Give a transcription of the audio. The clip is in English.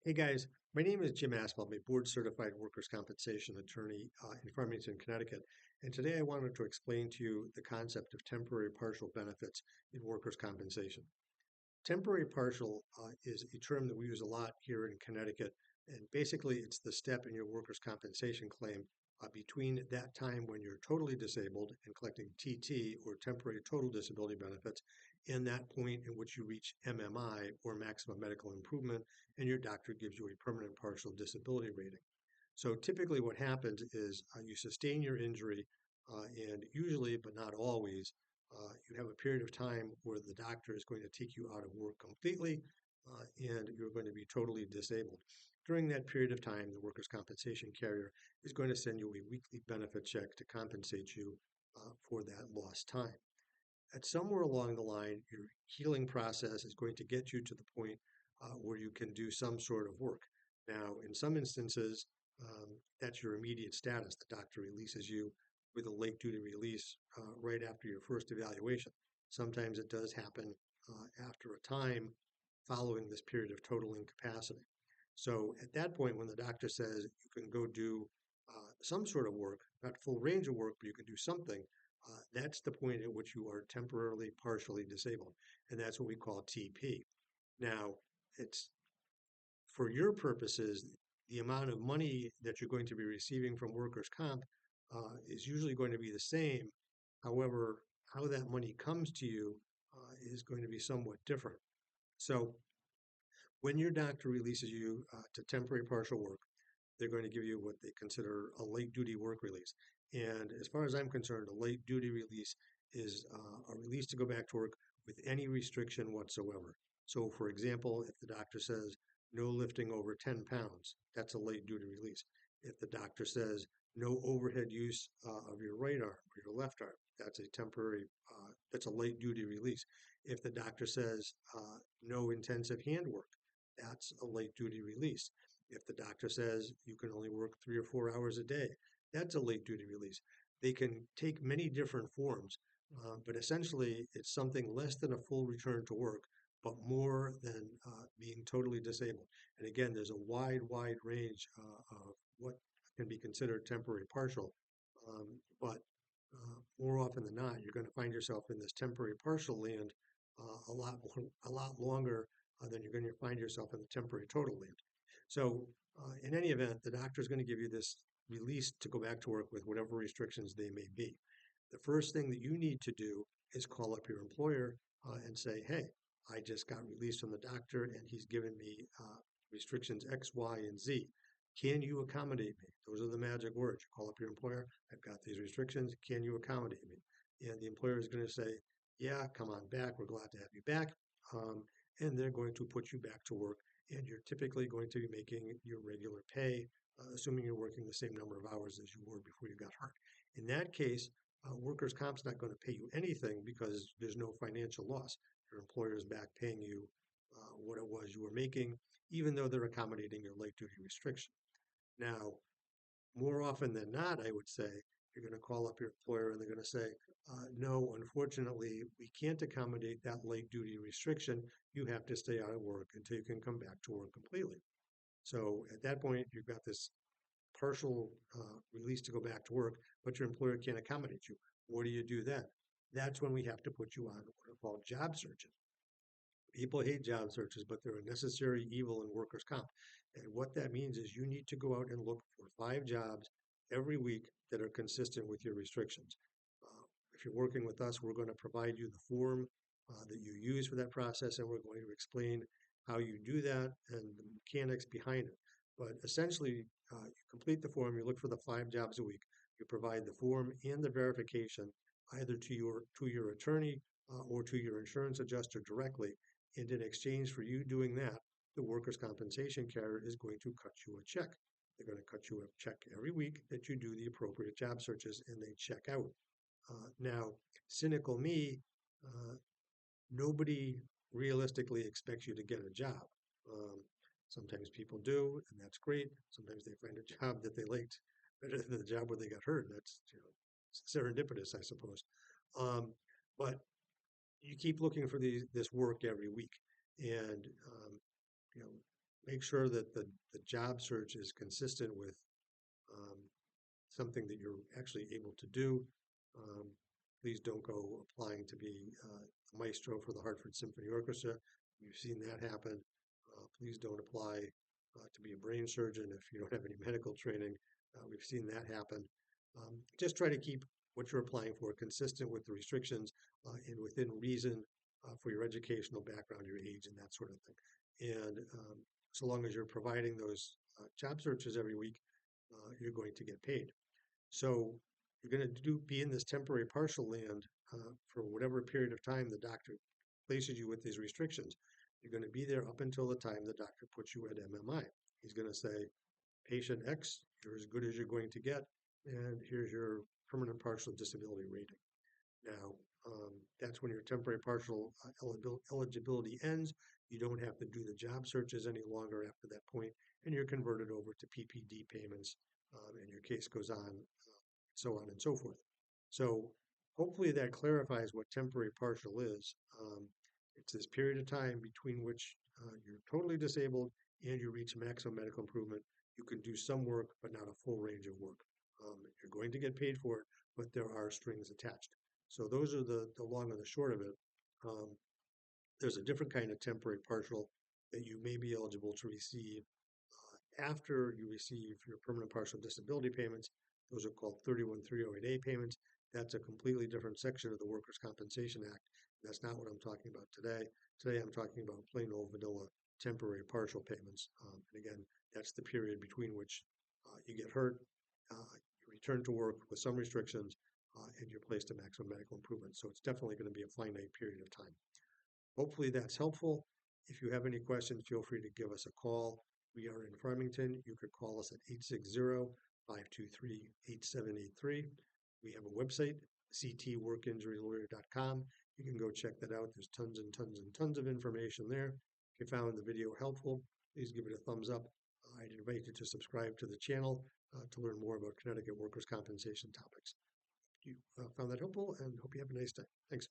Hey guys, my name is Jim Asphalt. I'm a board certified workers' compensation attorney in Farmington, Connecticut. And today I wanted to explain to you the concept of temporary partial benefits in workers' compensation. Temporary partial is a term that we use a lot here in Connecticut. And basically, it's the step in your workers' compensation claim between that time when you're totally disabled and collecting TT or temporary total disability benefits and that point in which you reach MMI or maximum medical improvement and your doctor gives you a permanent partial disability rating. So typically, what happens is you sustain your injury, and usually, but not always, you have a period of time where the doctor is going to take you out of work completely, and you're going to be totally disabled. During that period of time, the workers' compensation carrier is going to send you a weekly benefit check to compensate you for that lost time. At somewhere along the line, your healing process is going to get you to the point where you can do some sort of work. Now, in some instances, that's your immediate status. The doctor releases you with a late duty release right after your first evaluation. Sometimes it does happen after a time following this period of total incapacity. So at that point, when the doctor says you can go do some sort of work, not full range of work, but you can do something, that's the point at which you are temporarily partially disabled. And that's what we call TP. Now, it's for your purposes, the amount of money that you're going to be receiving from workers' comp is usually going to be the same. However, how that money comes to you is going to be somewhat different. So, when your doctor releases you to temporary partial work, they're going to give you what they consider a late duty work release. And as far as I'm concerned, a late duty release is a release to go back to work with any restriction whatsoever. So, for example, if the doctor says no lifting over 10 pounds, that's a late duty release. If the doctor says no overhead use of your right arm or your left arm, that's a temporary, that's a late duty release. If the doctor says no intensive hand work, that's a late duty release. If the doctor says you can only work 3 or 4 hours a day, that's a late duty release. They can take many different forms, but essentially it's something less than a full return to work, but more than being totally disabled. And again, there's a wide range of what can be considered temporary partial. But more often than not, you're going to find yourself in this temporary partial land a lot longer than you're going to find yourself in the temporary total land. So, in any event, the doctor is going to give you this release to go back to work with whatever restrictions they may be. The first thing that you need to do is call up your employer and say, hey, I just got released from the doctor and he's given me restrictions X, Y, and Z. Can you accommodate me? Those are the magic words. You call up your employer, I've got these restrictions. Can you accommodate me? And the employer is going to say, yeah, come on back. We're glad to have you back. Um, and they're going to put you back to work and you're typically going to be making your regular pay, assuming you're working the same number of hours as you were before you got hurt. In that case, workers' comp's not going to pay you anything because there's no financial loss. Your employer is back paying you what it was you were making, even though they're accommodating your late duty restriction. Now, more often than not, I would say, you're going to call up your employer and they're going to say, no, unfortunately, we can't accommodate that late duty restriction. You have to stay out of work until you can come back to work completely. So at that point, you've got this partial release to go back to work, but your employer can't accommodate you. What do you do then? That's when we have to put you on what are called job searches. People hate job searches, but they're a necessary evil in workers' comp. And what that means is you need to go out and look for 5 jobs every week that are consistent with your restrictions. If you're working with us, we're going to provide you the form that you use for that process, and we're going to explain how you do that and the mechanics behind it. But essentially, you complete the form, you look for the 5 jobs a week, you provide the form and the verification either to your attorney or to your insurance adjuster directly, and in exchange for you doing that, the workers' compensation carrier is going to cut you a check. They're going to cut you a check every week that you do the appropriate job searches and they check out. Now, cynical me, uh, nobody realistically expects you to get a job. Um, Sometimes people do, and that's great. Sometimes they find a job that they liked better than the job where they got hurt. That's serendipitous, I suppose. Um, but you keep looking for this work every week, and you know make sure that the job search is consistent with um, something that you're actually able to do. Um, please don't go applying to be a maestro for the Hartford Symphony Orchestra. We've seen that happen. Please don't apply to be a brain surgeon if you don't have any medical training. We've seen that happen. Just try to keep what you're applying for consistent with the restrictions and within reason for your educational background, your age, and that sort of thing. And so long as you're providing those job searches every week, you're going to get paid. So you're going to be in this temporary partial land for whatever period of time the doctor places you with these restrictions. You're going to be there up until the time the doctor puts you at MMI. He's going to say, patient X, you're as good as you're going to get, and here's your permanent partial disability rating. Now, that's when your temporary partial eligibility ends. You don't have to do the job searches any longer after that point, and you're converted over to PPD payments, and your case goes on, so on and so forth. So hopefully that clarifies what temporary partial is. It's this period of time between which you're totally disabled and you reach maximum medical improvement. You can do some work, but not a full range of work. You're going to get paid for it, but there are strings attached. So those are the long and the short of it. Um, there's a different kind of temporary partial that you may be eligible to receive after you receive your permanent partial disability payments. Those are called 31308A payments. That's a completely different section of the Workers' Compensation Act. That's not what I'm talking about today. Today I'm talking about plain old vanilla temporary partial payments. And again, that's the period between which you get hurt, you return to work with some restrictions, and you're placed in maximum medical improvement. So it's definitely going to be a finite period of time. Hopefully that's helpful. If you have any questions, feel free to give us a call. We are in Farmington. You could call us at 860-523-8783. We have a website, ctworkinjurylawyer.com. You can go check that out. There's tons and tons and tons of information there. If you found the video helpful, please give it a thumbs up. I'd invite you to subscribe to the channel to learn more about Connecticut workers' compensation topics. You found that helpful and hope you have a nice day. Thanks.